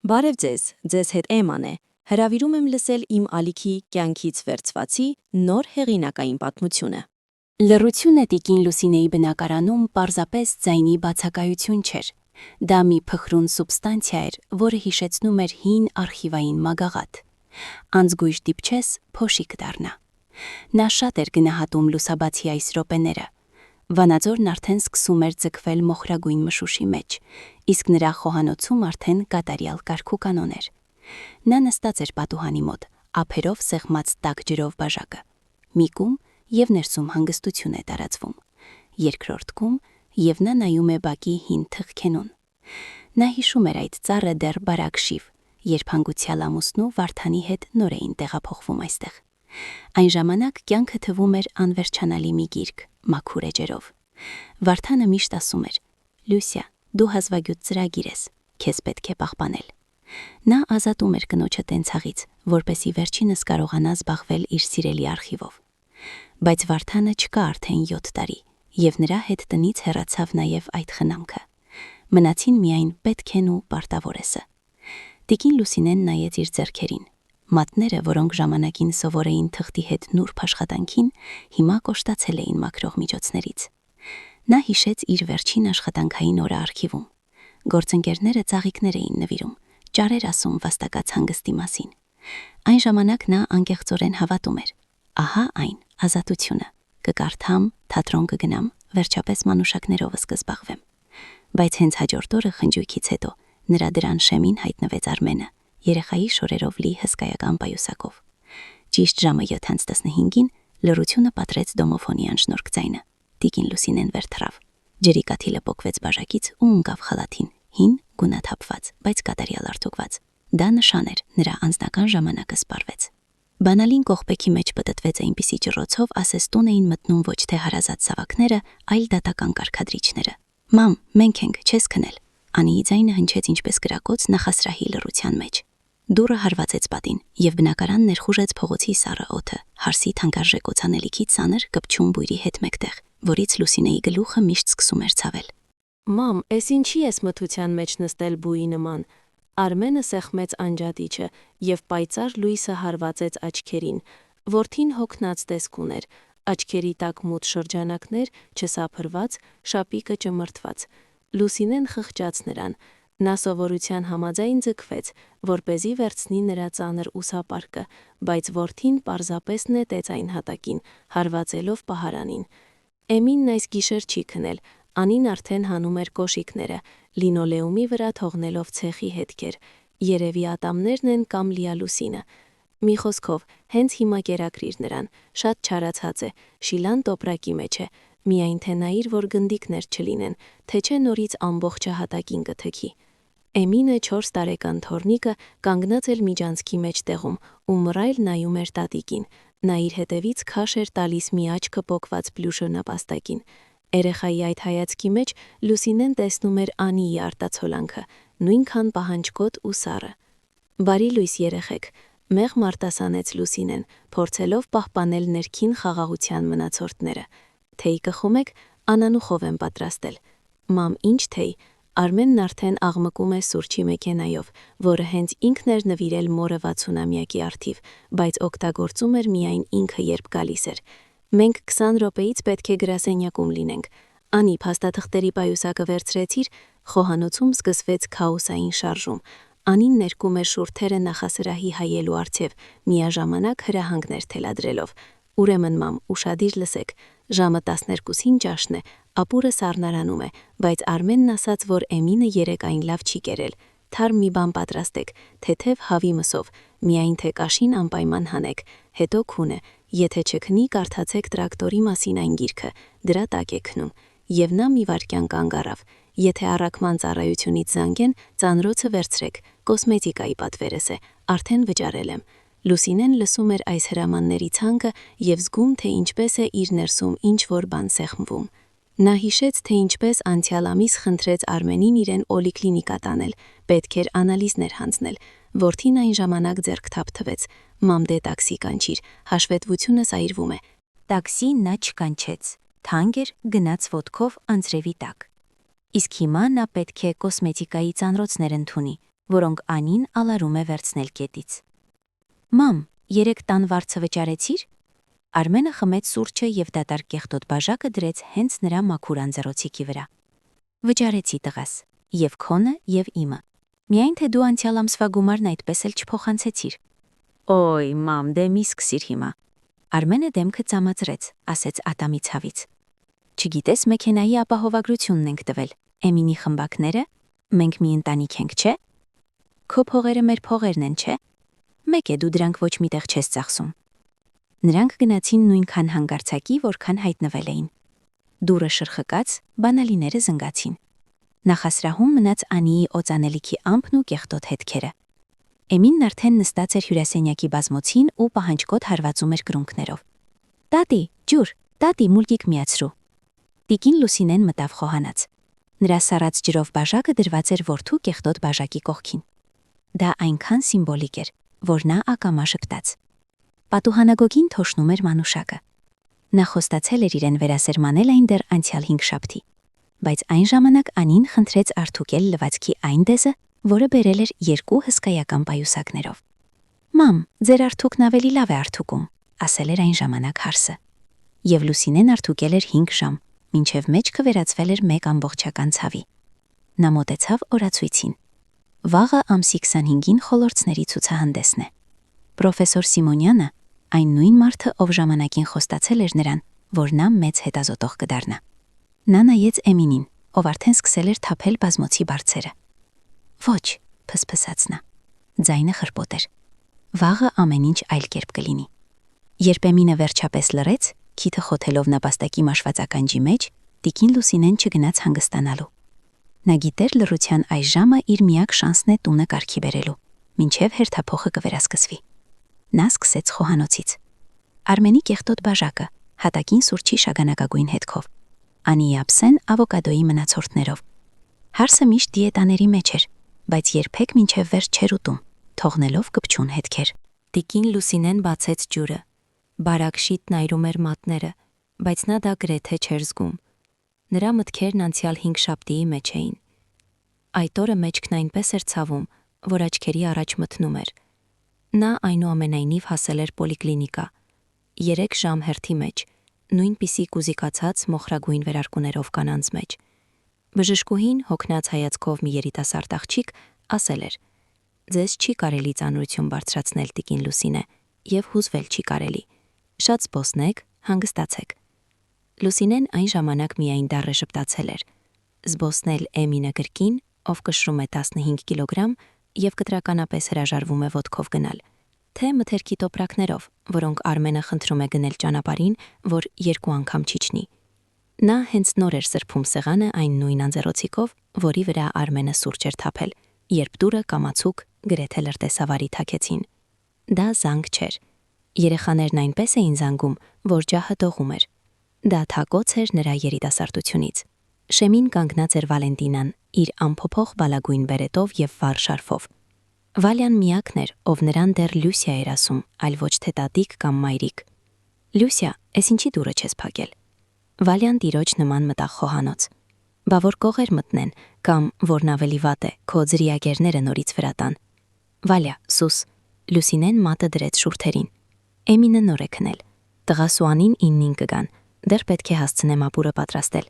Բարև ձեզ հետ Էման է, հրավիրում եմ լսել իմ ալիքի կյանքից վերցվածի նոր հեղինակային պատմությունը։ Լռությունը տիկին Լուսինեի բնակարանում պարզապես ձայնի բացակայություն չէր։ Դա մի փխրուն սուբստանցիա էր, որը հիշեցնում էր հին արխիվային մագաղաթ։ Անձգույժ դիպչես, փոշի կդառնա։ Նա շատ էր գնահատում լուսաբացի այս րոպեները։ Վանաձորն արդեն սկսում էր ձգվել մոխրագույն մշուշի մեջ, իսկ նրա խոհանոցում արդեն կատարյալ կարգուկանոն էր։ Նա նստած էր պատուհանի մոտ, ափերով սեղմած տաք ջրով բաժակը։ Մի կում և ներսում հանգստություն է տարածվում։ Երկրորդ կում և նա նայում է բակի հին թխքենուն։ Նա հիշում էր այդ ծառը դեռ բարակ շիվ, երբ հանգուցյալ ամուսնու Վարդանի հետ նոր էին տեղափոխվում այստեղ։ Այն ժամանակ կյանքը թվում էր անվերջանալի մի գիրք, մաքուր էջերով։ Վարդանը միշտ ասում էր. «Լուսիա, դու հազվագյուտ ծրագիր ես, քեզ պետք է պահպանել»։ Նա ազատում էր կնոջը տենցաղից, որպեսզի վերջինս կարողանա զբաղվել իր սիրելի արխիվով։ Բայց Վարդանը չկա արդեն 7 տարի, և նրա հետ տնից հեռացավ նաև այդ խնամքը։ Մնացին միայն պետքեն ու պարտավորեսը։ Տիկին Լուսինեն նայեց իր ձեռքերին։ Մատները, որոնք ժամանակին սովոր էին թղթի հետ նուրբ աշխատանքին, հիմա կոշտացել էին մաքրող միջոցներից։ Նա հիշեց իր վերջին աշխատանքային օրը արխիվում։ Գործընկերները ծաղիկներ էին նվիրում, ճարեր ասում վաստակած հանգստի մասին։ Այն ժամանակ նա անկեղծորեն հավատում էր. ահա այն, ազատությունը, կկարդամ, թատրոն կգնամ, վերջապես մանուշակներովս կզբաղվեմ։ Բայց հենց հաջորդ օրը խնջույքից հետո նրա դրան շեմին հայտնվեց Արմենը, երեխայի շորերով լի հսկայական պայուսակով։ Ճիշտ ժամը 7:15-ին լռությունը պատրեց դոմոֆոնի անշնորհք ձայնը։ Տիկին Լուսինեն վեր թռավ։ Ջրի կաթիլը պոկվեց բաժակից ու ընկավ խալաթին, հին, գունաթափված, բայց կատարյալ արդուկված։ Դա նշան էր, նրա անձնական ժամանակը սպառվեց։ Բանալին կողպեքի մեջ պտտվեց այնպիսի ջռոցով, ասես տուն էին մտնում ոչ թե հարազատ զավակները, այլ դատական կարգադրիչները։ «Մամ, մենք ենք, չես քնել»։ Անիի ձայնը հնչեց ինչպես կրակոց նախասրահի լռության մեջ։ Դուռը հարվածեց պատին, և բնակարան ներխուժեց փողոցի սառը օդը, հարսի թանկարժեք օծանելիքի ծանր կպչուն բույրի հետ մեկտեղ, որից Լուսինեի գլուխը միշտ սկսում էր ցավել։ «Մամ, էս ինչի ես մթության մեջ նստել բույի նման»։ Արմենը սեղմեց անջատիչը, և պայծառ լույսը հարվածեց աչքերին։ Որդին հոգնած տեսք ուներ, աչքերի տակ մութ շրջանակներ, չսափրված, շապիկը ճմրթված։ Լուսինեն խղճաց նրան։ Նա սովորության համաձայն ձգվեց, որպեսզի վերցնի նրա ծանր ուսապարկը, բայց որդին պարզապես նետեց այն հատակին, հարվածելով պահարանին։ Էմինն այս գիշեր չի քնել, Անին արդեն հանում էր կոշիկները, լինոլեումի վրա թողնելով ցեխի հետքեր։ Երևի ատամներն են կամ լիալուսինը։ Մի խոսքով, հենց հիմա կերակրիր նրան, շատ չարացած է, շիլան տոպրակի մեջ է, միայն թե նայիր, որ գնդիկներ չլինեն, թե չէ նորից ամբողջը հատակին կթքի։ Էմինը 4 տարեկան թոռնիկը կանգնած էր միջանցքի մեջտեղում ու մռայլ նայում էր տատիկին։ Նա իր հետևից քաշ էր տալիս մի աչքը պոկված պլյուշը նապաստակին։ Երեխայի այդ հայացքի մեջ Լուսինեն տեսնում էր Անիի արտացոլանքը, նույնքան պահանջկոտ ու սառը։ «Բարի լույս երեխեք», մեղմ արտասանեց Լուսինեն, փորձելով պահպանել ներքին խաղաղության մնացորդները։ «Թեյ կխումեք, անանուխով եմ պատրաստել»։ «Մամ, ինչ թեյ»։ Արմենն արդեն աղմկում է սուրճի մեքենայով, որը հենց ինքն էր նվիրել մորը 60-ամյակի առթիվ, բայց օգտագործում էր միայն ինքը, երբ գալիս էր։ «Մենք 20 րոպեից պետք է գրասենյակում լինենք»։ «Անի, փաստաթղթերի պայուսակը վերցրեցիր»։ Խոհանոցում սկսվեց քաոսային շարժում։ Անին ներկում էր շուրթերը նախասրահի հայելու առջև, միաժամանակ հրահանգներ թելադրելով։ «Ուրեմն, մամ, ուշադիր լսեք, ժամը 12-ին ճաշն է, ապուրը սառնարանում է, բայց Արմենն ասաց, որ Էմինը երեկ այն լավ չի կերել։ Թարմ մի բան պատրաստեք, թեթև հավի մսով, միայն թե կաշին անպայման հանեք, հետո քունը, եթե չքնի, կարդացեք տրակտորի մասին այն գիրքը, դրա տակ է քնում»։ Եվ նա մի վայրկյան կանգ առավ։ «Եթե առաքման ծառայությունից զանգեն, ծանրոցը վերցրեք, կոսմետիկայի պատվերս է, արդեն վճարել եմ»։ Լուսինեն լսում էր այս հրամանների ցանկը և զգում, թե ինչպես է իր ներսում ինչ-որ բան սեղմվում։ Նա հիշեց, թե ինչպես անցյալ ամիս խնդրեց Արմենին իրեն պոլիկլինիկա տանել, պետք էր անալիզներ հանձնել։ Որդին այն ժամանակ ձեռք թափթվեց. «Մամ, դե տաքսի կանչիր, հաշվետվությունս այրվում է»։ Տաքսի նա չկանչեց, թանկ էր, գնաց ոտքով անձրևի տակ։ Իսկ հիմա նա պետք է կոսմետիկայի ծանրոցներ ընդունի, որոնք Անին ալարում է վերցնել կետից։ «Մամ, երեք տան վարձը վճարեցիր»։ Արմենը խմեց սուրճը և դատարկ կեղտոտ բաժակը դրեց հենց նրա մաքուր անձեռոցիկի վրա։ «Վճարեցի տղաս, և քոնը, և իմը։ Միայն թե դու անցյալ ամսվա գումարն այդպես էլ չփոխանցեցիր»։ «Օй, մամ, դե մի սկսիր հիմա»։ Արմենը դեմքը ծամացրեց, ասեց ատամի ցավից։ «Չգիտես մեքենայի ապահովագրությունն ենք տվել, Էմինի խմբակները, մենք մի ընտանիք ենք, չէ։ Քո փողերը մեր փողերն են, չէ։ Մեկ է դու դրանք ոչ միտեղ չես ծախսում»։ Նրանք գնացին նույնքան հանգարցակի, որքան հայտնվել էին։ Դուռը շրխկաց, բանալիները զնգացին։ Նախասրահում մնաց Անիի օծանելիքի ամպն ու կեղտոտ հետքերը։ Էմինն արդեն նստած էր հյուրասենյակի բազմոցին ու պահանջկոտ հարվածում էր կրունկներով։ «Տատի, ջուր, տատի, մուլկիկ միացրու»։ Տիկին Լուսինեն մտավ խոհանաց։ Նրա սառած ջրով բաժակը դրված էր որդու կեղտոտ բաժակի կողքին։ Դա այնքան սիմվոլիկ էր, որ նա ակամա շպտաց։ Պատուհանագոգին թոշնում էր մանուշակը։ Նա խոստացել էր իրեն վերասերմանել այն դեռ անցյալ 5 շաբթի, բայց այն ժամանակ Անին խնդրեց արդուկել լվացքի այն դեզը, որը բերել էր 2 հսկայական պայուսակներով։ «Մամ, ձեր արդուկն ավելի լավ է արդուկում», ասել էր այն ժամանակ հարսը։ Եվ Լուսինեն արդուկել էր 5 ժամ, մինչև մեջքը վերածվել էր մեկ ամբողջական ցավի։ Նա մոտեցավ օրացույցին։ Վաղը ամսի 25-ին խոլորձների ցուցահանդեսն է։ Պրոֆեսոր Սիմոնյանը, այն նույն մարդը, ով ժամանակին խոստացել էր նրան, որ նա մեծ հետազոտող կդառնա։ Նա նայեց Էմինին, ով արդեն սկսել էր թափել բազմոցի բարձերը։ «Ոչ», փսփսաց նա։ Ձայնը խրպոտ էր։ Վաղը ամեն ինչ այլ կերպ կլինի։ Երբ Էմինը վերջապես լռեց, քիթը խոթելով նապաստակի մաշված ականջի մեջ, տիկին Լուսինեն չգնաց հանգստանալու։ Նա գիտեր լռության այս ժամը իր միակ շանսն է տունը կարգի բերելու, մինչև հերթափոխը կվերասկսվի։ Նա սկսեց խոհանոցից։ Արմենի կեղտոտ բաժակը, հատակին սուրճի շագանակագույն հետքով։ Անիի ափսեն ավոկադոյի մնացորդներով։ Հարսը միշտ դիետաների մեջ էր, բայց երբեք մինչև վերջ չէր ուտում, թողնելով կպչուն հետքեր։ Տիկին Լուսինեն բացեց ջուրը։ Բարակ շիտն այրում էր մատները, բայց նա դա գրեթե չէր զգում։ Նրա մտքերն անցյալ 5 շաբթիի մեջ էին։ Այդ օրը մեջքն այնպես էր ցավում, որ աչքերի առաջ մթնում էր։ Նա այնուամենայնիվ հասել էր պոլիկլինիկա։ 3 ժամ հերթի մեջ, նույնպիսի կուզիկացած մոխրագույն վերարկուներով կանանց մեջ։ Բժշկուհին, հոգնած հայացքով մի երիտասարդ աղջիկ, ասել էր. «Ձեզ չի կարելի ծանրություն բարձրացնել, տիկին Լուսինե, եւ հուզվել չի կարելի։ Շատ զբոսնեք, հանգստացեք»։ Լուսինեն այն ժամանակ միայն դառը շպտացել էր։ Զբոսնել Էմինը գրքին, ով կշռում է 15 կիլոգրամ եւ կտրականապես հրաժարվում է ոտքով գնալ, թե մթերքի տոպրակներով, որոնք Արմենը խնդրում է գնել ճանապարհին, որ 2 անգամ չիջնի։ Նա հենց նոր էր սրբում սեղանը այն նույն անձեռոցիկով, որի վրա Արմենը սուրճ էր թափել, երբ դուռը կամացուկ գրեթե լրտեսավարի թաքեցին։ Դա զանգ չէր։ Երեխաներն այնպես էին զանգում, որ ջահը դողում էր։ Դա թակոց էր նրա երիտասարդությունից։ Շեմին կանգնած էր Վալենտինան, իր ամփոփող բալագույն բերետով եւ վառ շարֆով։ Վալյան միակն էր, ով նրան դեռ Լյուսիա էր ասում, այլ ոչ թե տատիկ կամ մայրիկ։ «Լյուսիա, էս ինչի դուռը չես փակել»։ Վալյան տիրոջ նման մտավ խոհանոց։ Բա որ կողեր մտնեն, կամ որն ավելի վատ է, քո ձրիագերները նորից վրա տան։ «Վալյա, սուս»։ Լուսինեն մատը դրեց շուրթերին։ Էմինը նոր է քնել։ Տղա Սուանին 9-ին կգան, դեռ պետք է հասցնեմ ապուրը պատրաստել։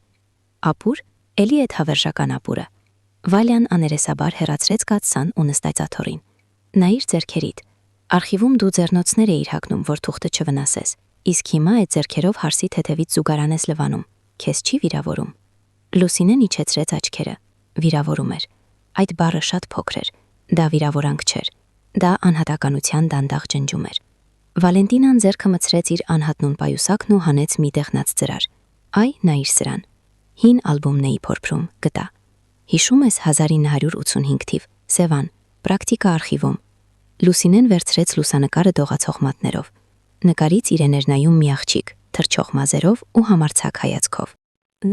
Ապուր, էլի այդ հավերժական ապուրը։ Վալյան աներեսաբար հեռացրեց կաթսան ու նստեց աթոռին։ Նայիր ձեռքերիդ։ Արխիվում դու ձեռնոցներ էիր հագնում, որ թուղթը չվնասես, իսկ հիմա այդ ձեռքերով հարսի թեթևից զուգարան ես լվանում։ Քեզ չի վիրավորում։ Լուսինեն իջեցրեց աչքերը։ Վիրավորում էր։ Այդ բառը շատ փոքր էր։ Դա վիրավորանք չէր։ Դա անհատականության դանդաղ ջնջում էր։ Վալենտինան ձեռքը մցրեց իր անհատնուն պայուսակն ու հանեց մի դեղնած ծրար։ Այ նայիր սրան։ Հին ալբոմն էի փորփրում, գտա։ Հիշում ես 1985 թիվ, Սևան, պրակտիկա արխիվում։ Լուսինեն վերցրեց լուսանկարը դողացող մատներով։ Նկարից իրեն էր նայում մի աղջիկ, թռչող մազերով ու համարձակ հայացքով։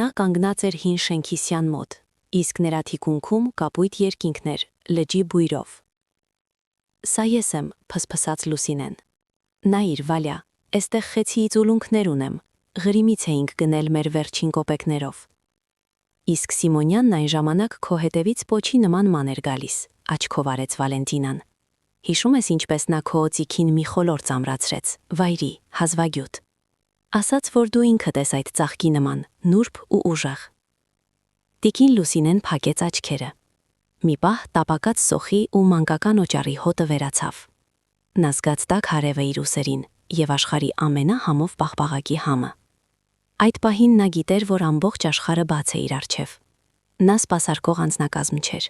Նա կանգնած էր հին շենքի սյան մոտ, իսկ նրա թիկունքում կապույտ երկինքն էր, լճի բույրով։ «Սա ես եմ», փսփսաց Լուսինեն։ «Նայիր, Վալյա, էստեղ խեցիից ուլունքներ ունեմ, Ղրիմից էինք գնել մեր վերջին կոպեկներով»։ Իսկ Սիմոնյանն այն ժամանակ քո հետևից պոչի նման ման էր գալիս, աչքով արեց Վալենտինան։ Հիշում ես ինչպես նա քո օծիքին մի խոլոր ծամրացրեց, վայրի, հազվագյուտ։ Ասաց, որ դու ինքդ ես այդ ծաղկի նման, նուրբ ու ուժեղ։ Տիկին Լուսինեն փակեց աչքերը։ Մի պահ տապակած սոխի ու մանկական օճառի հոտը վերացավ։ Նա զգաց տաք հարևը իր ուսերին և աշխարհի ամենահամով պաղպաղակի համը։ Այդ պահին նա գիտեր, որ ամբողջ աշխարհը բաց է իր առջև։ Նա սպասարկող անձնակազմ չէր։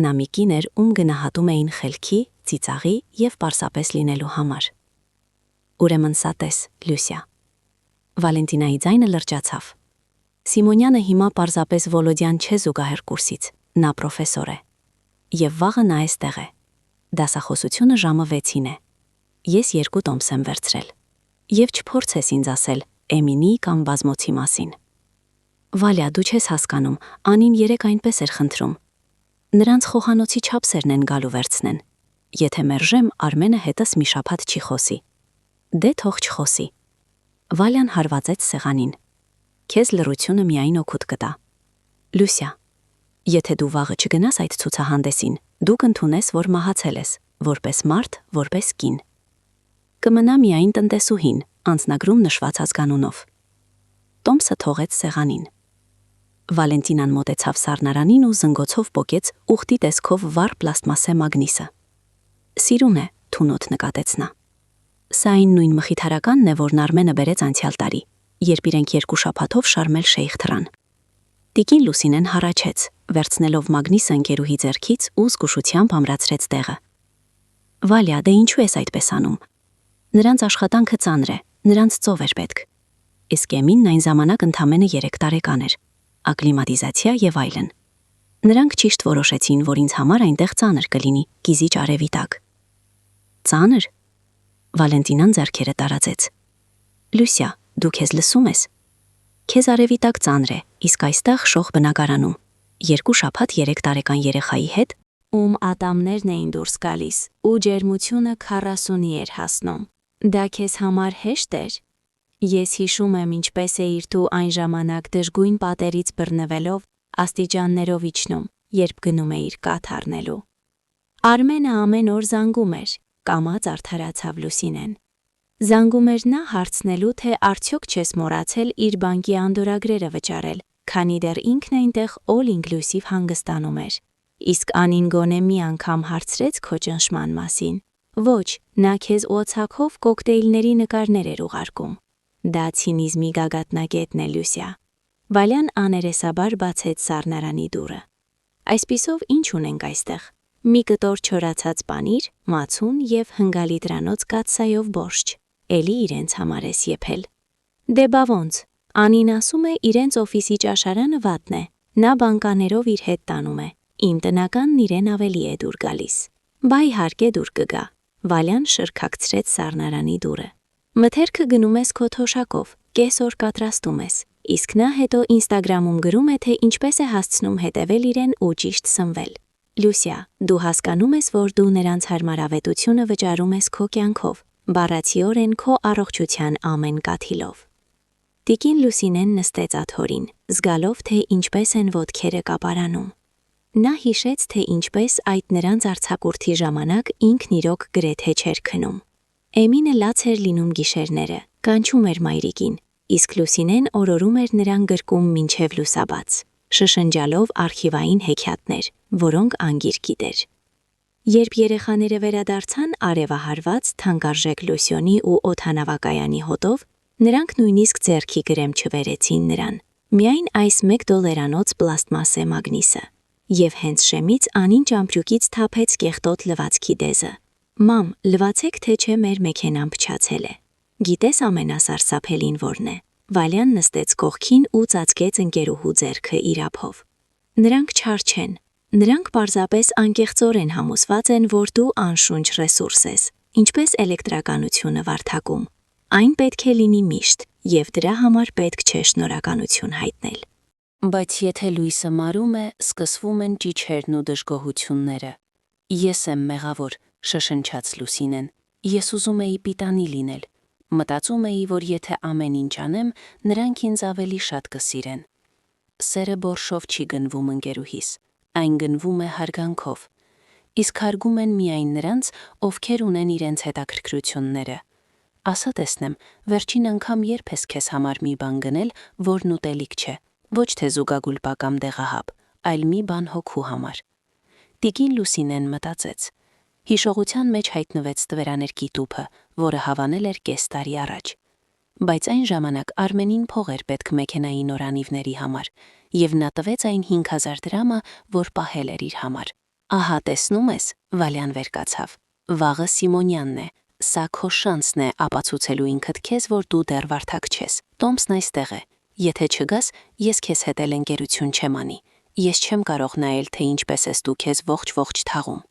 Նա մի կին էր, ում գնահատում էին խելքի, ծիծաղի և պարզապես լինելու համար։ Ուրեմն սա տես, Լյուսիա։ Վալենտինայի ձայնը լրջացավ։ Սիմոնյանը հիմա պարզապես Վոլոդյան չէ զուգահեռ կուրսից, նա պրոֆեսոր է։ Եվ վաղը նա այստեղ է։ Դասախոսությունը ժամը 6-ին է։ Ես 2 տոմս եմ վերցրել։ Եվ չփորձես ինձ ասել Էմինի կամ բազմոցի մասին։ Վալյա, դու չես հասկանում, Անին 3 այնպես էր խնդրում։ Նրանց խոհանոցի չափսերն են գալու վերցնեն։ Եթե մերժեմ, Արմենը հետս մի շաբաթ չի խոսի։ Դե թող չխոսի։ Վալյան հարվածեց սեղանին։ Քեզ լռությունը միայն օգուտ կտա։ Լյուսիա, եթե դու վաղը չգնաս այդ ցուցահանդեսին, դու կընդունես, որ մահացել ես, որպես մարդ, որպես կին։ Կմնա միայն տնտեսուհին, անձնագրում նշված ազգանունով։ Տոմսը թողեց սեղանին։ Վալենտինան մոտեցավ սառնարանին ու զնգոցով պոկեց ուխտի տեսքով վառ պլաստմասե մագնիսը։ Սիրուն է, թունոտ նկատեց նա։ Սա այն նույն մխիթարականն է, որն Արմենը բերեց անցյալ տարի, երբ իրենք 2 շաբաթով Շարմել Շեյխ թռան։ Տիկին Լուսինեն հառաչեց, վերցնելով մագնիսը ընկերուհի ձեռքից ու զգուշությամբ ամրացրեց տեղը։ Վալյա, դե ինչու ես այդպես անում։ Նրանց աշխատանքը ծանր է, նրանց ծով էր պետք։ Իսկ Էմինն այն ժամանակ ընդամենը 3 տարեկան էր, ակլիմատիզացիա եւ այլն։ Նրանք ճիշտ որոշեցին, որ ինձ համար այնտեղ ծանր կլինի, կիզիչ արևի տակ։ Ծանր։ Վալենտինան ձեռքերը տարածեց։ Լյուսիա, դու քեզ լսում ես։ Քեզ արևի տակ ծանր է, իսկ այստեղ շող բնակարանում 2 շաբաթ 3 տարեկան երեխայի հետ, ում ատամներն էին դուրս գալիս ու ջերմությունը 40-ի էր հասնում։ Դա քեզ համար հեշտ էր։ Ես հիշում եմ, ինչպես էիր դու այն ժամանակ դժգույն պատերից բռնվելով աստիճաններով իջնում, երբ գնում էիր կաթ առնելու։ Արմենը ամեն օր զանգում էր, կամաց արդարացավ Լուսինեն։ Զանգում էր նա հարցնելու, թե արդյոք չես մոռացել իր բանկի անդորագրերը վճարել, քանի դեռ ինքն այնտեղ all-inclusive հանգստանում էր։ Իսկ Անին գոնե մի անգամ հարցրեց քո ճնշման մասին։ Ոչ, նա քեզ օծակով կոկտեյլների նկարներ էր ուղարկում։ Դա ցինիզմի գագաթնակետն է, Լյուսիա։ Վալյան աներեսաբար բացեց սառնարանի դուռը։ Այսպիսով ինչ ունենք այստեղ։ Մի կտոր չորացած պանիր, մացուն և հնգալի դրանոց կաթսայով բորշչ։ Էլի իրենց համար ես եփել։ Դե բա ոնց։ Անին ասում է իրենց օֆիսի ճաշարանը վատն է։ Նա բանկաներով իր հետ տանում է։ Իմ տնականն իրեն ավելի է դուր գալիս։ Բա իհարկե դուր կգա։ Վալյան շրքակցրեց սառնարանի դուռը։ Մթերքը գնում ես քո թոշակով, կեսօր կատրաստում ես, իսկ նա հետո Ինստագրամում գրում է, թե ինչպես է հասցնում հետևել իրեն ու ճիշտ սնվել։ Լյուսիա, դու հասկանում ես, որ դու նրանց հարմարավետությունը վճարում ես քո կյանքով, բառացիորեն քո առողջության ամեն կաթիլով։ Տիկին Լուսինեն նստեց աթոռին, զգալով, թե ինչպես են ոտքերը կապարանում։ Նա հիշեց, թե ինչպես այդ նրանց արձակուրդի ժամանակ ինքն իրոք գրեթե չէր քնում։ Էմինը լաց էր լինում գիշերները, կանչում էր մայրիկին, իսկ Լուսինեն օրորում էր նրան գրկում մինչև լուսաբաց, շշնջալով արխիվային հեքիաթներ, որոնք անգիր գիտեր։ Երբ երեխաները վերադարձան արևահարված թանկարժեք լոսյոնի ու օդանավակայանի հոտով, նրանք նույնիսկ ձեռքի գրեմ չվերեցին նրան, միայն այս $1 պլաստմասե մագնիսը։ Եվ հենց շեմից Անին ճամպրուկից թափեց կեղտոտ լվացքի դեզը։ Մամ, լվացեք, թե չէ մեր մեքենան փչացել է։ Գիտես ամենասարսափելին որն է։ Վալյան նստեց կողքին ու ծածկեց ընկերուհու ձեռքը իր ափով։ Նրանք չար չեն։ Նրանք պարզապես անկեղծորեն համոզված են, որ դու անշունչ ռեսուրս ես, ինչպես էլեկտրականությունը վարդակում։ Այն պետք է լինի միշտ, և դրա համար պետք չէ շնորհակալություն հայտնել։ Բայց եթե լույսը մարում է, սկսվում են ճիչերն ու դժգոհությունները։ Ես եմ մեղավոր, շշնջաց Լուսինեն։ Ես ուզում էի պիտանի լինել։ Մտածում էի, որ եթե ամեն ինչ անեմ, նրանք ինձ ավելի շատ կսիրեն։ Սերը բորշով չի գնվում ընկերուհիս, այն գնվում է հարգանքով։ իսկ հարգում են միայն նրանց, ովքեր ունեն իրենց հետաքրքրությունները։ Ասա տեսնեմ, վերջին անգամ երբ ես քեզ համար մի բան գնել, որն ուտելիք չէ, ոչ թե զուգագուլպա կամ դեղահապ, այլ մի բան հոգու համար։ Տիկին Լուսինեն մտածեց։ Հիշողության մեջ հայտնվեց տվերաներկի տուփը, որը հավանել էր կես տարի առաջ։ Բայց այն ժամանակ Արմենին փող էր պետք մեքենայի նորանիվների համար, եւ նա տվեց այն 5000 դրամը, որ պահել էր իր համար։ Ահա տեսնում ես, Վալյան վեր կացավ։ Վաղը Սիմոնյանն է, սա քո շանսն է ապացուցելու ինքդ քեզ, որ դու դեռ վարդակ չես։ Տոմսն այստեղ է։ Եթե չգաս, ես քեզ հետ էլ ընկերություն չեմ անի։ Ես չեմ կարող նայել, թե ինչպես ես դու քեզ ողջ թաղում։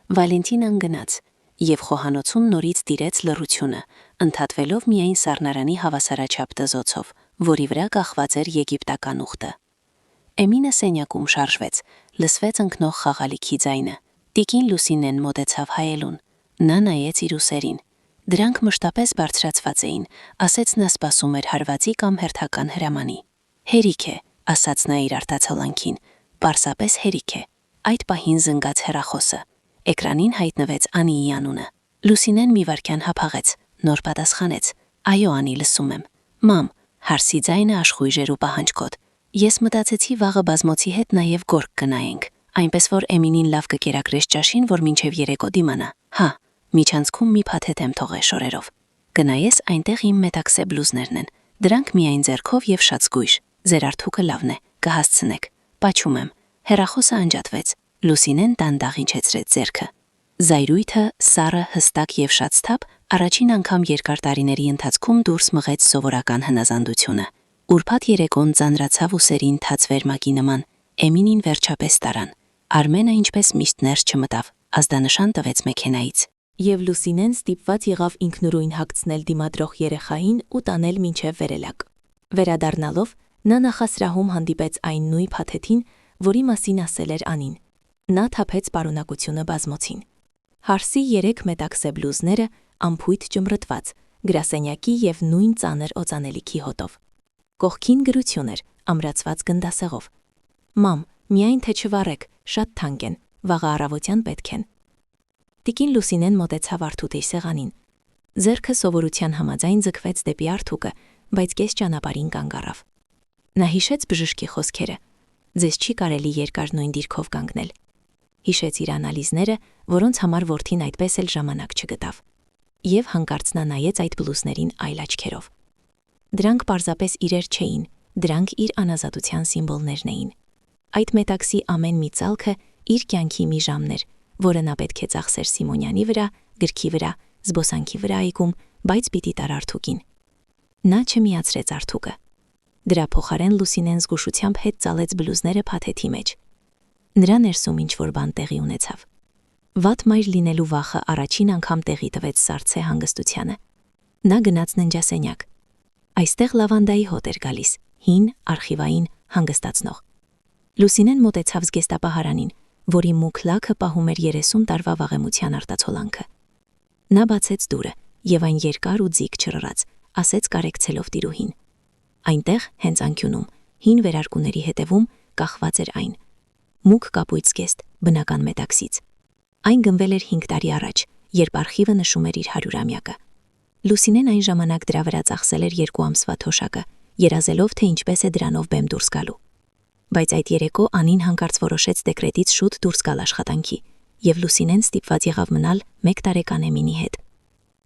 Վալենտինան գնաց, եւ խոհանոցում նորից տիրեց լռությունը, ընդհատվելով միայն սառնարանի հավասարաչափ տզոցով, որի վրա կախված էր եգիպտական ուխտը։ Էմինը սենյակում շարժվեց, լսվեց ընկնող խաղալիքի ձայնը։ Տիկին Լուսինեն մոտեցավ հայելուն։ Նա նայեց իր ուսերին։ Դրանք մշտապես բարձրացված էին, ասեց նա սպասում էր հարվածի կամ հերթական հրամանի։ Հերիք է, ասաց նա իր արտացոլանքին, պարզապես հերիք է։ Այդ պահին զնգաց հեռախոսը։ Էկրանին հայտնվեց Անիի անունը։ Լուսինեն մի վայրկյան հափաղեց, նոր պատասխանեց. Այո, Անի, լսում եմ։ Մամ, հարսի ձայնը աշխույժ ու պահանջկոտ։ Ես մտածեցի վաղը բազմոցի հետ նաև գորգ կնայենք, այնպես որ Էմինին լավ կկերակրես ճաշին, որ մինչև երեկո դիմանա։ Հա, միջանցքում մի փաթեթ եմ թողել շորերով։ Գնայես այնտեղ իմ մետաքսե բլուզներն են։ Դրանք միայն ձեռքով եւ շատ զգույշ։ Ձեր արթուկը լավն է, կհասցնեք։ Պաչում եմ։ Հեռախոսը անջատվեց։ Լուսինեն դանդաղ ինչեցրեց ձեռքը։ Զայրույթը, սառը, հստակ եւ շատ սթափ, առաջին անգամ երկար տարիների ընթացքում դուրս մղեց սովորական հնազանդությունը։ Ուրբաթ երեկոն ծանրացավ ուսերին թաց վերմակի նման, Էմինին վերջապես տարան։ Արմենը ինչպես միշտ ներս չմտավ, ազդանշան տվեց մեքենայից։ Եվ Լուսինեն ստիպված եղավ ինքնուրույն հագցնել դիմադրող երեխային ու տանել մինչև վերելակ։ Վերադառնալով, նա նախասրահում հանդիպեց այն նույն փաթեթին, որի մասին ասել էր Անին։ Նա թափեց պարունակությունը բազմոցին։ Հարսի 3 մետաքսե բլուզները ամփույթ ճմրտված, գրասենյակի եւ նույն ծանր օծանելիքի հոտով։ Կողքին գրություն էր, ամրացված գնդասեղով։ Մամ, միայն թե չվառեք, շատ թանկ են, վաղը առավոտյան պետք են։ Տիկին Լուսինեն մոտեցավ արթուտի սեղանին։ Ձեռքը սովորության համաձայն ձգվեց դեպի արթուկը, բայց կես ճանապարհին կանգ առավ։ Նա հիշեց բժշկի խոսքերը. Ձեզ չի կարելի երկար նույն դիրքով կանգնել։ Հիշեց իր անալիզները, որոնց համար որդին այդպես էլ ժամանակ չգտավ։ Եվ հանկարծ նա նայեց այդ բլուզներին այլ աչքերով։ Դրանք պարզապես իրեր չէին, դրանք իր անազատության սիմվոլներն էին։ Այդ մետաքսի ամեն մի ցալքը իր կյանքի մի ժամն էր, որը նա պետք է ծախսեր Սիմոնյանի վրա, գրքի վրա, զբոսանքի վրա այգում, բայց պիտի տար արթուկին։ Նա չմիացրեց արթուկը։ Դրա փոխարեն Լուսինեն զգուշությամբ հետ ծալեց բլուզները փաթեթի մեջ։ Նրա ներսում ինչ-որ բան տեղի ունեցավ։ Վատ մայր լինելու վախը առաջին անգամ տեղի տվեց սառցե հանգստությանը։ Նա գնաց ննջասենյակ։ Այստեղ լավանդայի հոտ էր գալիս, հին, արխիվային, հանգստացնող։ Լուսինեն մոտեցավ զգեստապահարանին, որի մուգ լաքը պահում էր 30 տարվա վաղեմության արտացոլանքը։ Նա բացեց դուռը, եւ այն երկար ու ձիգ չռռաց, ասեց կարեկցելով տիրուհին։ Այնտեղ, հենց անկյունում, հին վերարկուների հետևում կախված էր այն։ Մուգ կապույտ զգեստ, բնական մետաքսից։ Այն գնվել էր 5 տարի առաջ, երբ արխիվը նշում էր իր 100-ամյակը։ Լուսինեն այն ժամանակ դրա վրա ծախսել էր 2 ամսվա թոշակը, երազելով, թե ինչպես է դրանով բեմ դուրս գալու։ Բայց այդ երեկո Անին հանկարծ որոշեց դեկրետից շուտ դուրս գալ աշխատանքի, եւ Լուսինեն ստիպված եղավ մնալ 1 տարեկան Էմինի հետ։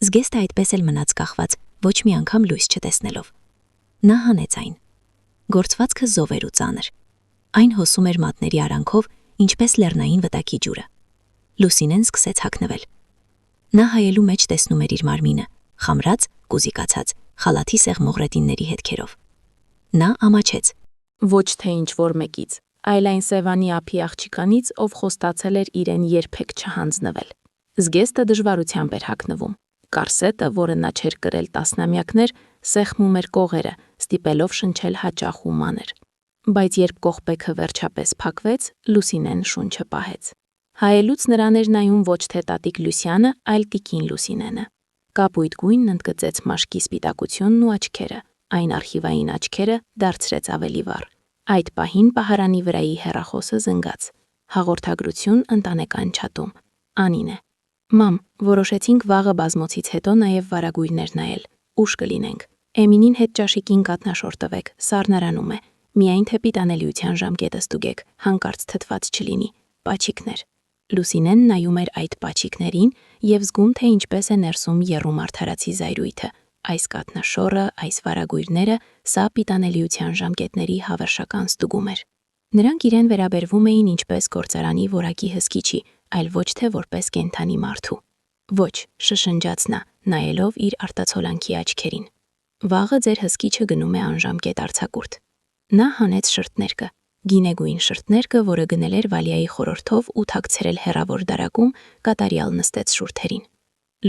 Զգեստը այդպես էլ մնաց կախված, ոչ մի անգամ լույս չտեսնելով։ Նա հանեց այն։ Գործվածքը զով էր ու ծանր։ Այն հոսում էր մատների արանքով, ինչպես լեռնային վտակի ջուրը։ Լուսինեն սկսեց հագնվել։ Նա հայելու մեջ տեսնում էր իր մարմինը, խամրած, կուզիկացած, խալաթի սեղ մողրետինների հետքերով։ Նա ամաչեց։ Ոչ թե ինչ-որ մեկից, այլ այն Սևանի ափի աղջիկանից, ով խոստացել էր իրեն երբեք չհանձնվել։ Զգեստը դժվարությամբ էր հագնվում։ Կարսետը, որը նա չէր կրել տասնամյակներ, սեղմում էր կողերը, ստիպելով շնչել հաճախ ու մանր։ Բայց երբ կողպեքը վերջապես փակվեց, Լուսինեն շունչը պահեց։ Հայելուց նրան էր նայում ոչ թե տատիկ Լուսյանը, այլ տիկին Լուսինենը։ Կապույտ գույնն ընդգծեց մաշկի սպիտակությունն ու աչքերը, այն արխիվային աչքերը դարձրեց ավելի վառ։ Այդ պահին պահարանի վրայի հեռախոսը զնգաց։ Հաղորդագրություն ընտանեկան չաթում։ Անին է։ Մամ, որոշեցինք վաղը բազմոցից հետո նաև վարագույրներ նայել։ Ուշ կլինենք։ Էմինին հետ ճաշիկին կատնաշոր տվեք, սառնարանում է։ Միայն թե պիտանելիության ժամկետը ստուգեք, հանկարծ թթված չլինի։ Պաչիկներ։ Լուսինեն նայում էր այդ պաչիկներին եւ զգում, թե ինչպես է ներսում եռում արդարացի զայրույթը։ Այս կատնաշորը, այս վարագույրները, սա պիտանելիության ժամկետների հավերժական ստուգում էր։ Նրանք իրեն վերաբերվում էին ինչպես գործարանի որակի հսկիչի, այլ ոչ թե որպես կենդանի մարդու։ Ոչ, շշնջաց նա, նայելով իր արտացոլանքի աչքերին։ Վաղը ձեր հսկիչը գնում է անժամկետ արձակուրդ։ Նա հանեց շրթներկը, գինեգույն շրթներկը, որը գնել էր Վալիայի խորհրդով ու թաքցրել հեռավոր դարակում, կատարյալ նստեց շուրթերին։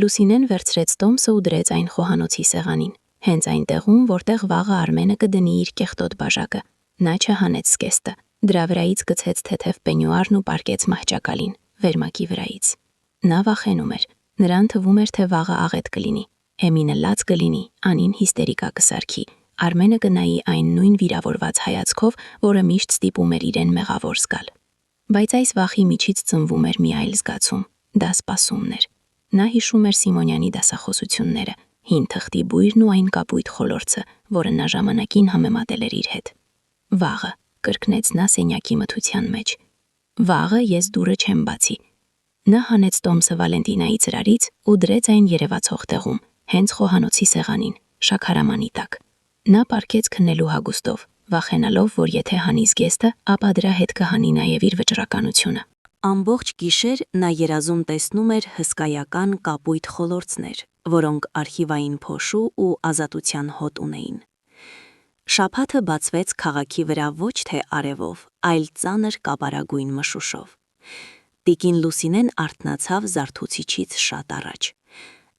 Լուսինեն վերցրեց տոմսը ու դրեց այն խոհանոցի սեղանին, հենց այն տեղում, որտեղ վաղը Արմենը կդնի իր կեղտոտ բաժակը։ Նա չհանեց սկեստը, դրա վրայից գցեց թեթև պենյուարն ու պարկեց մահճակալին, վերմակի վրայից։ Նա վախենում էր, նրան թվում էր, թե վաղը աղետ կլինի, Էմինը լաց կլինի, Անին հիստերիկա կսարքի, Արմենը կնայի այն նույն վիրավորված հայացքով, որը միշտ ստիպում էր իրեն մեղավոր զգալ։ Բայց այս վախի միջից ծնվում էր մի այլ զգացում, դա սպասումն էր։ Նա հիշում էր Սիմոնյանի դասախոսությունները, հին թղթի բույրն ու այն կապույտ խոլորձը, որը նա ժամանակին համեմատել էր իր հետ։ Վաղը, կրկնեց նա սենյակի մթության մեջ։ Վաղը ես դուրը չեմ բացի։ Նա հանեց տոմսը Վալենտինայի ծրարից ու դրեց այն երևացող տեղում, հենց խոհանոցի սեղանին, շաքարամանի տակ։ Նա պառկեց քննելու հագուստով, վախենալով, որ եթե հանի զգեստը, ապա դրա հետ կհանի նաև իր վճռականությունը։ Ամբողջ գիշեր նա երազում տեսնում էր հսկայական կապույտ խոլորձներ, որոնք արխիվային փոշու ու ազատության հոտ ունեին։ Շաբաթը բացվեց քաղաքի վրա ոչ թե արևով, այլ ծանր կապարագույն մշուշով։ Տիկին Լուսինեն արթնացավ զարթուցիչից շատ առաջ։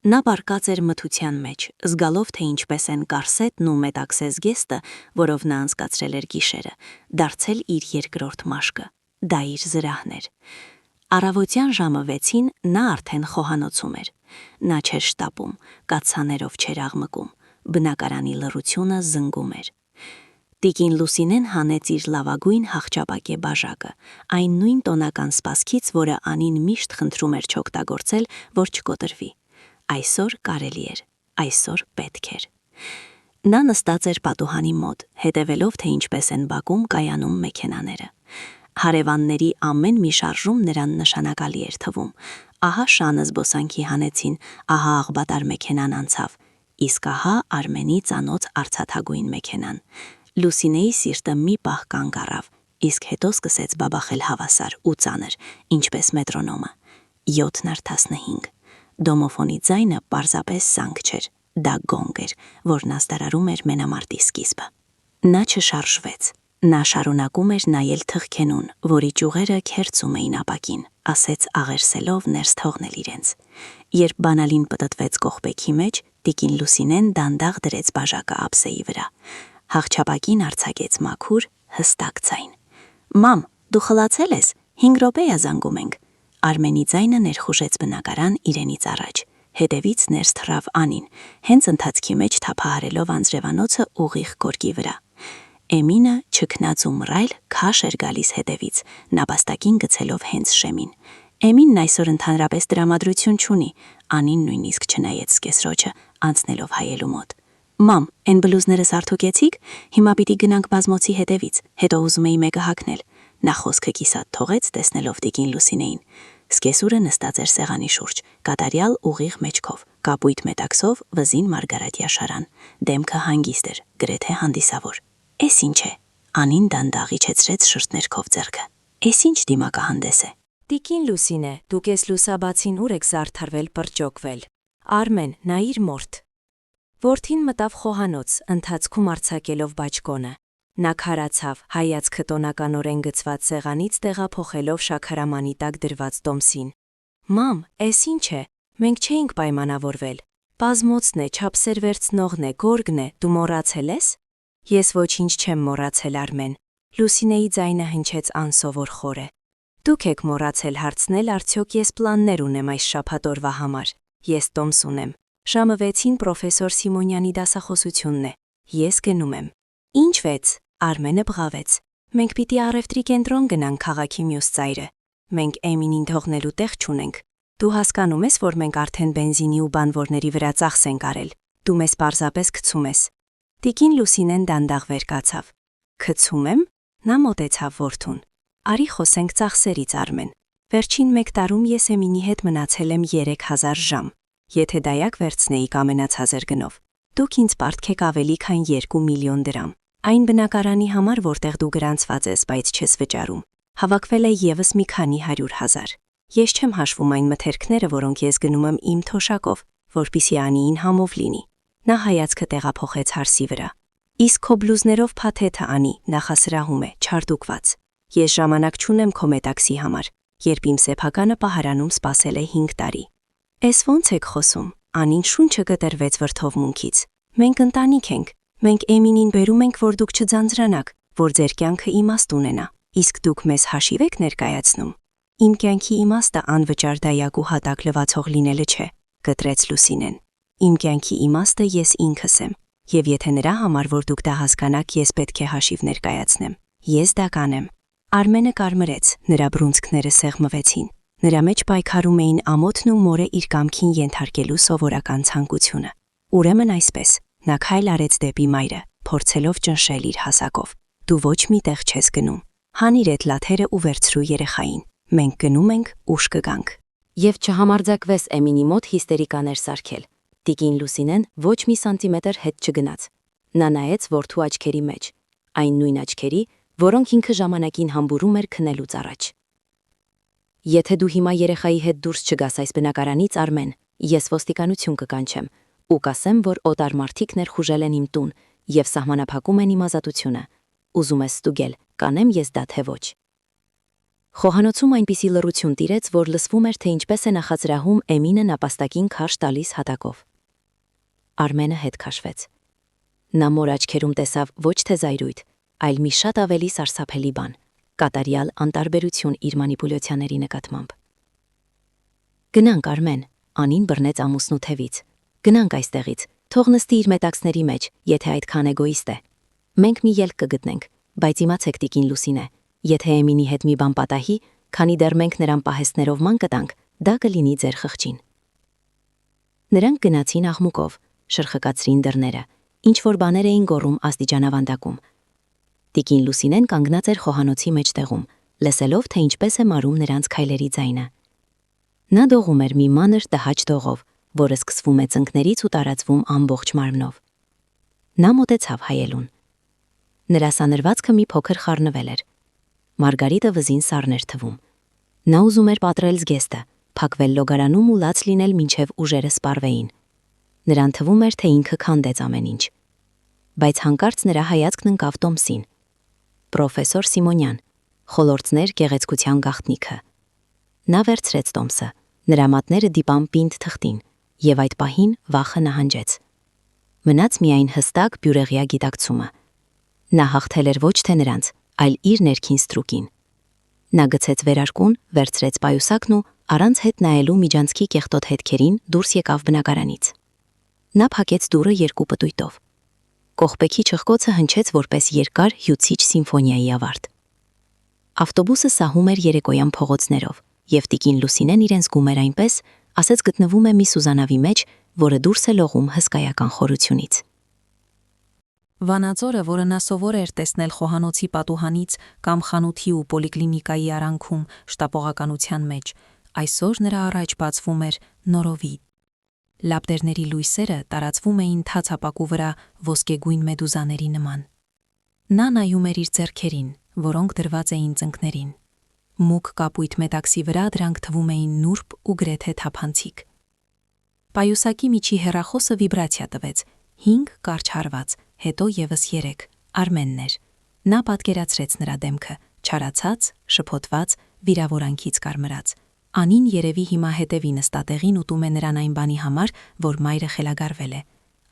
Նա պառկած էր մթության մեջ, զգալով, թե ինչպես են կարսետն ու մետաքսե զգեստը, որով նա անցկացրել էր գիշերը, դարձել իր երկրորդ մաշկը։ Դա իր զրահն էր։ Առավոտյան ժամը 6-ին նա արդեն խոհանոցում էր։ Նա չէր շտապում, կաթսաներով չէր աղմկում, բնակարանի լռությունը զնգում էր։ Տիկին Լուսինեն հանեց իր լավագույն հաղճապակե բաժակը, այն նույն տոնական սպասքից, որը Անին միշտ խնդրում էր չօգտագործել, որ չկոտրվի։ Այսօր կարելի էր, այսօր պետք էր։ Նա նստած էր պատուհանի մոտ, հետևելով, թե ինչպես են բակում կայանում մեքենաները։ Հարևանների ամեն մի շարժում նրան նշանակալի էր թվում։ Ահա շանը զբոսանքի հանեցին, ահա աղբատար մեքենան անցավ, իսկ ահա Արմենի ծանոթ արծաթագույն մեքենան։ Լուսինեի սիրտը մի պահ կանգ առավ, իսկ հետո սկսեց բաբախել հավասար ու ծանր, ինչպես մետրոնոմը։ 7:15։ Դոմոֆոնի ձայնը պարզապես զանգ չէր, դա գոնգ էր, որն աստարարում էր մենամարտի սկիզբը։ Նա չշարժվեց։ Նա շարունակում էր նայել թղքենուն, որի ճյուղերը քերծում էին ապակին, ասեց աղերսելով ներս թողնել իրենց։ Երբ բանալին պտտվեց կողպեքի մեջ, տիկին Լուսինեն դանդաղ դրեց բաժակը ափսեի վրա։ Հաղճապակին արձակեց մաքուր, հստակ ձայն։ Մամ, դու խլացել ես, 5 րոպե է զանգում ենք։ Արմենի ձայնը ներխուժեց բնակարան իրենից առաջ։ Հետևից ներս թռավ Անին, հենց ընթացքի մեջ թափահարելով անձրևանոցը ուղիղ գորգի վրա։ Էմինը, չքնած ու մռայլ, քաշ էր գալիս հետևից, նապաստակին գցելով հենց շեմին։ Էմինն այսօր ընդհանրապես տրամադրություն չունի, Անին նույնիսկ չնայեց սկեսրոջը, անցնելով հայելու մոտ։ Մամ, են բլուզներս արդուկեցիք, հիմա պիտի գնանք բազմոցի հետևից, հետո ուզում էի մեկը հագնել։ Նա խոսքը կիսատ թողեց, տեսնելով տիկին Լուսինեին։ Սկեսուրը նստած էր սեղանի շուրջ, կատարյալ ուղիղ մեջքով, կապույտ մետաքսով, վզին մարգարատյա շարան, դեմքը հանգիստ էր, գրեթե հանդիսավոր։ Էս ինչ է։ Անին դանդաղ իջեցրեց շրթներկով ձեռքը։ Էս ինչ դիմակահանդես է։ Տիկին Լուսինե, դուք ես լուսաբացին ուր եք զարդարվել պրճոկվել։ Արմեն, նայիր մորթ։ Որդին մտավ խոհանոց, ընթացքում արձակելով բաճկոնը։ Նա քարացավ, հայացքը տոնականորեն գծված սեղանից տեղափոխելով շաքարամանի տակ դրված տոմսին։ Մամ, էս ինչ է։ Մենք չէինք պայմանավորվել։ Բազմոցն է, չափսեր վերցնողն է, գորգն է, դու մոռացել ես։ Ես ոչինչ չեմ մոռացել, Արմեն։ Լուսինեի ձայնը հնչեց անսովոր խորը։ Դուք եք մոռացել հարցնել, արդյոք ես պլաններ ունեմ այս շաբաթօրվա համար։ Ես տոմս ունեմ։ Ժամը 6-ին պրոֆեսոր Սիմոնյանի դասախոսությունն է։ Ես գնում եմ։ Ինչ 6։ Արմենը բղավեց։ Մենք պիտի առևտրի կենտրոն գնանք քաղաքի մյուս ծայրը։ Մենք Էմինին թողնելու տեղ չունենք։ Դու հասկանում ես, որ մենք արդեն բենզինի ու բանվորների վրա ծախս ենք արել։ Դու մեզ պարզապես գցում ես։ Տիկին Լուսինեն դանդաղ վեր կացավ։ Գցում եմ։ Նա մոտեցավ որդուն։ Արի խոսենք ծախսերից, Արմեն։ Վերջին 1 տարում ես Էմինի հետ մնացել եմ 3000 ժամ։ Եթե դայակ վերցնեիք ամենացածր գնով, դուք ինձ պարտքեք ավելի քան 2 միլիոն դրամ։ Այն բնակարանի համար, որտեղ դու գրանցված ես, բայց չես վճարում, հավաքվել է եւս մի քանի 100,000։ Ես չեմ հաշվում այն մթերքները, որոնք ես գնում եմ իմ թոշակով, որպիսի Անիին համով լինի։ Նա հայացքը տեղափոխեց հարսի վրա։ Իսկ քո բլուզներով փաթեթը Անի նախասրահում է, չարտուկված։ Ես ժամանակ չունեմ քո մետաքսի համար, երբ իմ սեփականը պահարանում սպասել է 5 տարի։ Էս ո՞նց եք խոսում։ Անին շունչը կտրվեց վրդովմունքից։ Մենք ընտանիք ենք։ Մենք Էմինին բերում ենք, որ դուք չձանձրանաք, որ ձեր կյանքը իմաստ ունենա։ Իսկ դուք մեզ հաշիվ եք ներկայացնում։ Իմ կյանքի իմաստը անվճար դայակ ու հատակ լվացող լինելը չէ, կտրեց Լուսինեն։ Իմ կյանքի իմաստը ես ինքս եմ, եւ եթե նրա համար, որ դուք դա հասկանաք, ես պետք է հաշիվ ներկայացնեմ, ես դա կանեմ։ Արմենը կարմրեց, նրա բռունցքները սեղմվեցին։ Նրա մեջ պայքարում էին ամոթն ու մորը իր կամքին ենթարկելու սովորական ցանկությունը։ Ուրեմն այսպես, նա քայլ արեց դեպի մայրը, փորձելով ճնշել իր հասակով։ Դու ոչ մի տեղ չես գնում։ Հանիր այդ լաթերը ու վերցրու երեխային։ Մենք գնում ենք, ուշ կգանք։ Եվ չհամարձակվես Էմինի մոտ հիստերիկաներ սարքել։ Տիկին Լուսինեն ոչ մի սանտիմետր հետ չգնաց։ Նա նայեց որդու աչքերի մեջ, այն նույն աչքերի, որոնք ինքը ժամանակին համբուրում էր քնելուց առաջ։ Եթե դու հիմա երեխայի հետ դուրս չգաս այս բնակարանից, Արմեն, ես ոստիկանություն կկանչեմ ու կասեմ, որ օտար մարդիկ ներխուժել են իմ տուն եւ սահմանափակում են իմ ազատությունը։ Ուզում ես ստուգել, կանեմ ես դա թե ոչ։ Խոհանոցում այնպիսի լռություն տիրեց, որ լսվում էր, թե ինչպես է նախածրահում Էմինը նապաստակին քաշ տալիս հատակով։ Արմենը հետ քաշվեց։ Նա մոր աչքերում տեսավ ոչ թե զայրույթ, այլ մի շատ ավելի սարսափելի բան, կատարյալ անտարբերություն իր մանիպուլյացիաների նկատմամբ։ Գնանք, Արմեն, Անին բռնեց ամուսնու թևից։ Գնանք այստեղից, թող նստի իր մետաքսների մեջ, եթե այդքան էգոիստ է։ Մենք մի ելք կգտնենք, բայց իմացեք, տիկին Լուսինե, եթե Էմինի հետ մի բան պատահի, քանի դեռ մենք նրան պահեստներով ման կտանք, դա կլինի ձեր խղճին։ Նրանք գնացին աղմուկով, շրխկացրին դռները, ինչ որ բաներ էին գոռում աստիճանավանդակում։ Տիկին Լուսինեն կանգնած էր խոհանոցի մեջտեղում, լսելով, թե ինչպես է մարում նրանց քայլերի ձայնը։ Նա դողում էր մի մանր տհաճ դողով, որը սկսվում է ծնկներից ու տարածվում ամբողջ մարմնով։ Նա մոտեցավ հայելուն։ Նրա սանրվածքը մի փոքր խառնվել էր։ Մարգարիտը վզին սառն էր թվում։ Նա ուզում էր պատրել զգեստը, փակվել լոգարանում ու լաց լինել մինչև ուժերը սպառվեին։ Նրան թվում էր, թե ինքը քանդեց ամեն ինչ։ Բայց հանկարծ նրա հայացքն ընկավ Տոմսին։ Պրոֆեսոր Սիմոնյան, խոլորձներ գեղեցկության գաղտնիքը։ Նա վերցրեց Տոմսը, նրա մատները դիպան պինդ թղթին, եւ այդ պահին վախը նահանջեց։ Մնաց միայն հստակ բյուրեղյա գիտակցումը։ Նա հաղթել էր ոչ թե նրանց, այլ իր ներքին ստրուկին։ Նա գցեց վերարկուն, վերցրեց պայուսակն ու առանց հետ նայելու միջանցքի կեղտոտ հետքերին դուրս եկավ բնակարանից։ Նա փակեց դուռը երկու պտույտով։ Կողպեքի չխկոցը հնչեց որպես երկար հյուսիչ սիմֆոնիայի ավարտ։ Ավտոբուսը սահում էր երեկոյան փողոցներով, եւ տիկին Լուսինեն իրեն զգում էր այնպես, ասեց գտնվում է մի սուզանավի մեջ, որը դուրս է լողում հսկայական խորությունից։ Վանաձորը, որը նա սովոր էր տեսնել խոհանոցի պատուհանից կամ խանութի ու պոլիկլինիկայի արանքում շտապողականության մեջ, այսօր նրա առաջ բացվում էր նորովի։ Լապտերների լույսերը տարածվում էին թաց ապակու վրա ոսկեգույն մեդուզաների նման։ Նա նայում էր իր ձեռքերին, որոնք դրված էին ծնկներին։ Մուգ կապույտ մետաքսի վրա դրանք թվում էին նուրբ ու գրեթե թափանցիկ։ Պայուսակի միջի հեռախոսը վիբրացիա տվեց, 5 կարճ հարված, հետո եւս 3, Արմենն էր։ Նա պատկերացրեց նրա դեմքը, չարացած, շփոթված, վիրավորանքից կարմրած։ Անին երևի հիմա հետևի նստատեղին ուտում է նրան այն բանի համար, որ մայրը խելագարվել է։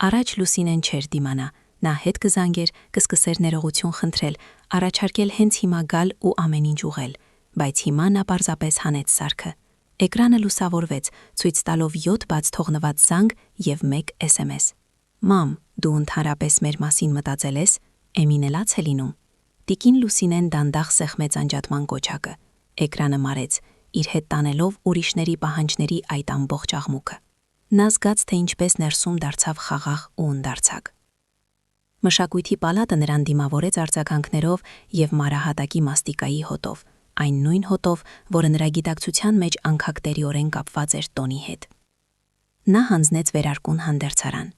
Առաջ Լուսինեն չէր դիմանա, նա հետ կզանգեր, կսկսեր ներողություն խնդրել, առաջարկել հենց հիմա գալ ու ամեն ինչ ուղղել, բայց հիմա նա պարզապես հանեց սարքը։ Էկրանը լուսավորվեց, ցույց տալով 7 բաց թողնված զանգ եւ 1 SMS։ Մամ, դու ընդհանրապես մեր մասին մտածել ես, Էմինը լաց է լինում։ Տիկին Լուսինեն դանդաղ սեղմեց անջատման կոչակը, էկրանը մարեց, իր հետ տանելով ուրիշների պահանջների այդ ամբողջ աղմուկը։ Նա զգաց, թե ինչպես ներսում դարձավ խաղաղ ու ընդարձակ։ Մշակույթի պալատը նրան դիմավորեց արձագանքներով և մանրահատակի մաստիկայի հոտով, այն նույն հոտով, որը նրա գիտակցության մեջ անքակտերիորեն կապված էր տոնի հետ։ Նա հանձնեց վերարկուն հանդերձարան։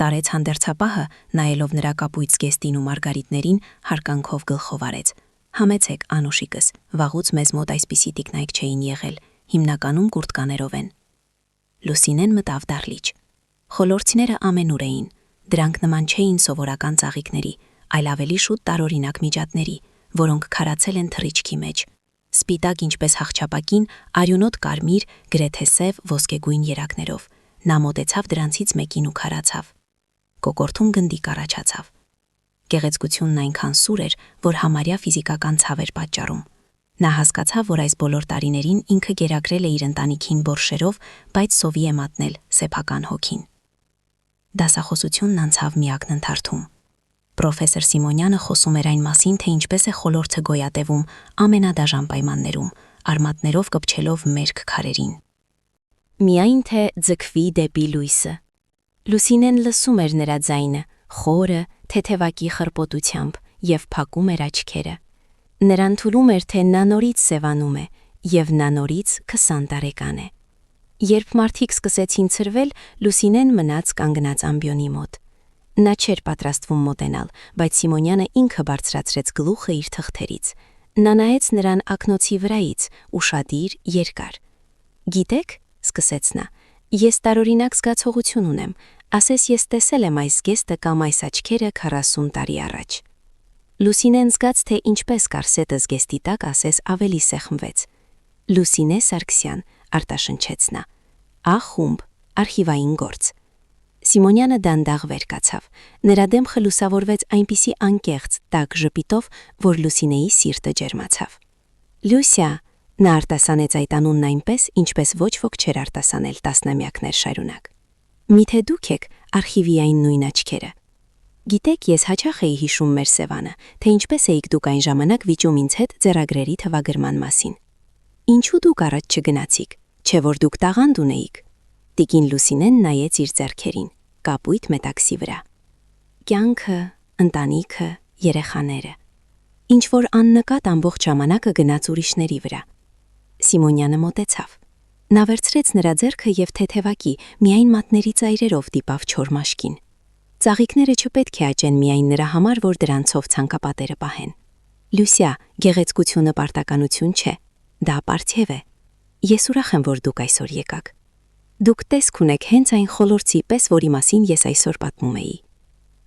Տարեց հանդերձապահը, նայելով նրա կապույտ զգեստին ու մարգարիտներին, հարգանքով գլխով արեց. «Համեցեք, Անուշիկս, վաղուց մեզ մոտ այսպիսի տիկնայք չէին եղել, հիմնականում կուրտկաներով են»։ Լուսինեն մտավ դահլիճ։ Խոլորձիները ամենուր էին, դրանք նման չէին սովորական ծաղիկների, այլ ավելի շուտ տարօրինակ միջատների, որոնք քարացել են թռիչքի մեջ։ Սպիտակ ինչպես հախճապակին, արյունոտ կարմիր, գրեթե սև ոսկեգույն երակներով։ Նա մոտեցավ դրանցից մեկին ու քարացավ։ Կոկորտում գնդիկ առաջացավ։ Գեղեցկությունն այնքան սուր էր, որ համարյա ֆիզիկական ցավ էր պատճառում։ Նա հասկացավ, որ այս բոլոր տարիներին ինքը գերագրել է իր ընտանիքին բորշերով, բայց սովի է մատնել սեփական հոգին։ Դասախոսությունն անցավ մի ակնթարթում։ Պրոֆեսոր Սիմոնյանը խոսում էր այն մասին, թե ինչպես է խոլորձը գոյատևում ամենադաժան պայմաններում, արմատներով կպչելով մերկ քարերին։ Միայն թե ձգվի դեպի լույսը։ Լուսինեն լսում էր նրա ձայնը, խորը, թեթևակի խրպոտությամբ և փակում էր աչքերը։ Նրան թվում էր, թե նա նորից սևանում է, և նա նորից 20 տարեկան է։ Երբ մարդիկ սկսեցին ցրվել, Լուսինեն մնաց կանգնած ամբիոնի մոտ։ Նա չէր պատրաստվում մոտենալ, բայց Սիմոնյանը ինքը բարձրացրեց գլուխը իր թղթերից։ Նա նայեց նրան ակնոցի վրայից, ուշադիր, երկար։ «Գիտեք», սկսեց նա, «ես տարօրինակ զգացողություն ունեմ, ասես ես տեսել եմ այս զգեստը կամ այս աչքերը 40 տարի առաջ»։ Լուսինեն զգաց, թե ինչպես կարսետը զգեստի տակ ասես ավելի սեղմվեց։ «Լուսինե Սարգսյան», արտաշնչեց նա։ «Ախումբ, արխիվային գործ»։ Սիմոնյանը դանդաղ վեր կացավ։ Նրա դեմքը լուսավորվեց այնպիսի անկեղծ, տաք ժպիտով, որ Լուսինեի սիրտը ջերմացավ։ «Լյուսիա», նա արտասանեց այդ անունն այնպես, ինչպես ոչ ոք չէր արտասանել տասնամյակներ շարունակ։ «Միթե դուք եք արխիվի այն նույն աչքերը»։ Գիտեք, ես հաճախ էի հիշում մեր Սևանը, թե ինչպես էիք դուք այն ժամանակ վիճում ինձ հետ ձեռագրերի թվագրման մասին։ Ինչու դուք առաջ չգնացիք, չէ որ դուք տաղանդ ունեիք։ Տիկին Լուսինեն նայեց իր ձեռքերին, կապույտ մետաքսի վրա։ Կյանքը, ընտանիքը, երեխաները։ Ինչ որ աննկատ ամբողջ ժամանակը գնաց ուրիշների վրա։ Սիմոնյանը մոտեցավ։ Նա վերցրեց նրա ձեռքը և թեթևակի, միայն մատների ծայրերով դիպավ չոր մաշկին։ Ծաղիկները չպետք է աճեն միայն նրա համար, որ դրանցով ցանկապատերը պահեն։ Լյուսիա, գեղեցկությունը պարտականություն չէ, դա պարթև է։ Ես ուրախ եմ, որ դուք այսօր եկաք։ Դուք տեսք ունեք հենց այն խոլորձի պես, որի մասին ես այսօր պատմում էի։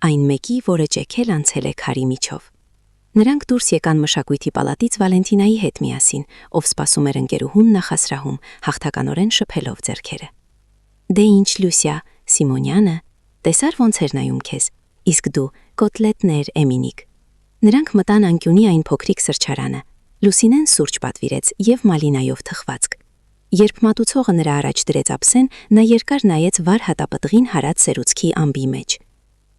Այն մեկի, որը ճեքել անցել է քարի միջով։ Նրանք դուրս եկան մշակույթի պալատից Վալենտինայի հետ միասին, ով սպասում էր ընկերուհուն նախասրահում, հաղթականորեն շփելով ձեռքերը։ Դե ինչ, Լյուսիա, Սիմոնյանը, տեսար ոնց էր նայում քեզ, իսկ դու կոտլետներ, Էմինիկ։ Նրանք մտան անկյունի այն փոքրիկ սրճարանը։ Լուսինեն սուրճ պատվիրեց և մալինայով թխվածք։ Երբ մատուցողը նրա առաջ դրեց ափսեն, նա երկար նայեց վար հատապտղին հարած սերուցքի ամբի մեջ։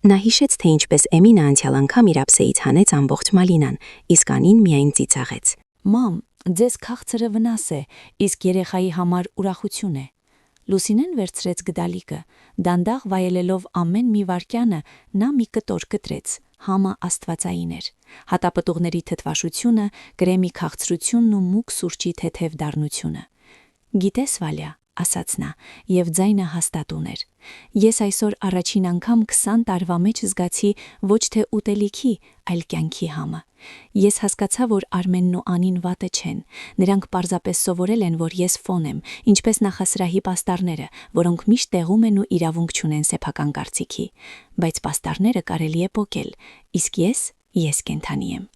Նա հիշեց, թե ինչպես Էմինը անցյալ անգամ իր ափսեից հանեց ամբողջ մալինան, իսկ Անին միայն ծիծաղեց։ Մամ, ձեզ քաղցրը վնաս է, իսկ երեխայի համար ուրախություն է։ Լուսինեն վերցրեց գդալիկը, դանդաղ վայելելով ամեն մի վայրկյանը, նա մի կտոր կտրեց, համը աստվածային էր։ Հատապտուղների թթվաշությունը, կրեմի քաղցրությունն ու մուգ սուրճի թեթև դառնությունը։ Գիտես, Վալյա, ասաց նա, և ձայնը հաստատ ուներ։ Ես այսօր առաջին անգամ 20 տարվա մեջ զգացի ոչ թե ուտելիքի, այլ կյանքի համը։ Ես հասկացա, որ Արմենն ու Անին վատը չեն։ Նրանք պարզապես սովորել են, որ ես ֆոն եմ, ինչպես նախասրահի պաստառները, որոնք միշտ տեղում են ու իրավունք չունեն սեփական կարծիքի։ Բայց պաստառները կարելի է պոկել, իսկ ես կենդանի եմ։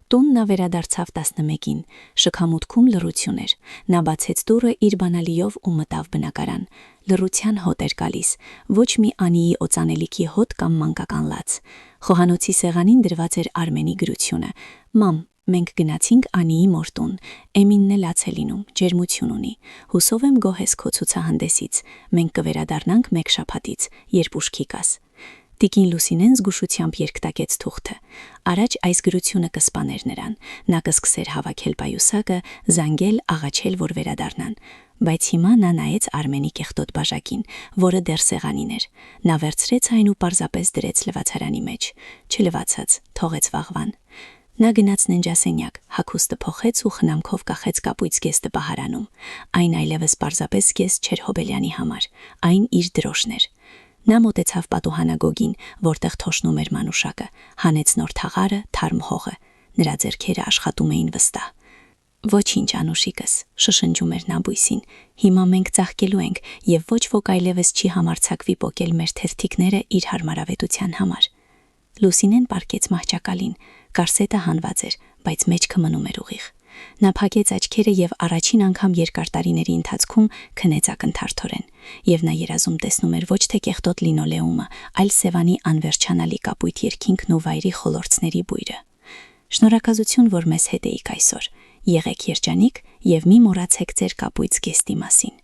Տուն նա վերադարձավ 11-ին, շքամուտքում լռություն էր։ Նա բացեց դուռը իր բանալիով ու մտավ բնակարան։ Լռության հոտ էր գալիս, ոչ մի Անիի օծանելիքի հոտ կամ մանկական լաց։ Խոհանոցի սեղանին դրված էր Արմենի գրությունը. «Մամ, մենք գնացինք Անիի մոր տուն։ Էմինն էլ լաց է լինում, ջերմություն ունի։ Հուսով եմ գոհ ես քո ցուցահանդեսից։ Մենք կվերադառնանք մեկ շաբաթից, երբ ուշքի կաս»։ Տիկին Լուսինեն զգուշությամբ երկտակեց թուղթը։ Առաջ այս գրությունը կսպաներ նրան։ Նա կսկսեր հավաքել պայուսակը, զանգել, աղաչել, որ վերադառնան։ Բայց հիմա նա նայեց Արմենի կեղտոտ բաժակին, որը դեռ սեղանին էր։ Նա վերցրեց այն ու պարզապես դրեց լվացարանի մեջ։ Չլվացած, թողեց վաղվան։ Նա գնաց ննջասենյակ, հագուստը փոխեց ու խնամքով կախեց կապույտ զգեստը պահարանում։ Այն այլևս պարզապես զգեստ չէր Հոբելյանի համար, այն իր դրոշն էր։ Նա մոտեցավ պատուհանագոգին, որտեղ թոշնում էր մանուշակը, հանեց նոր թաղարը, թարմ հողը։ Նրա ձեռքերը աշխատում էին վստահ։ Ոչինչ, Անուշիկս, շշնջում էր նա բույսին։ Հիմա մենք ծաղկելու ենք, եւ ոչ ոք այլևս չի համարձակվի պոկել մեր թերթիկները իր հարմարավետության համար։ Լուսինեն պառկեց մահճակալին, կարսետը հանված էր, բայց մեջքը մնում էր ուղիղ։ Նա փակեց աչքերը եւ առաջին անգամ երկար տարիների ընթացքում քնեց ակնթարթորեն, եւ նա երազում տեսնում էր ոչ թե կեղտոտ լինոլեումը, այլ Սևանի անվերջանալի կապույտ երկինքն ու վայրի խոլորձների բույրը։ Շնորհակալություն, որ մեզ հետ էիք այսօր։ Եղեք երջանիկ եւ մի մոռացեք ձեր կապույտ զգեստի մասին։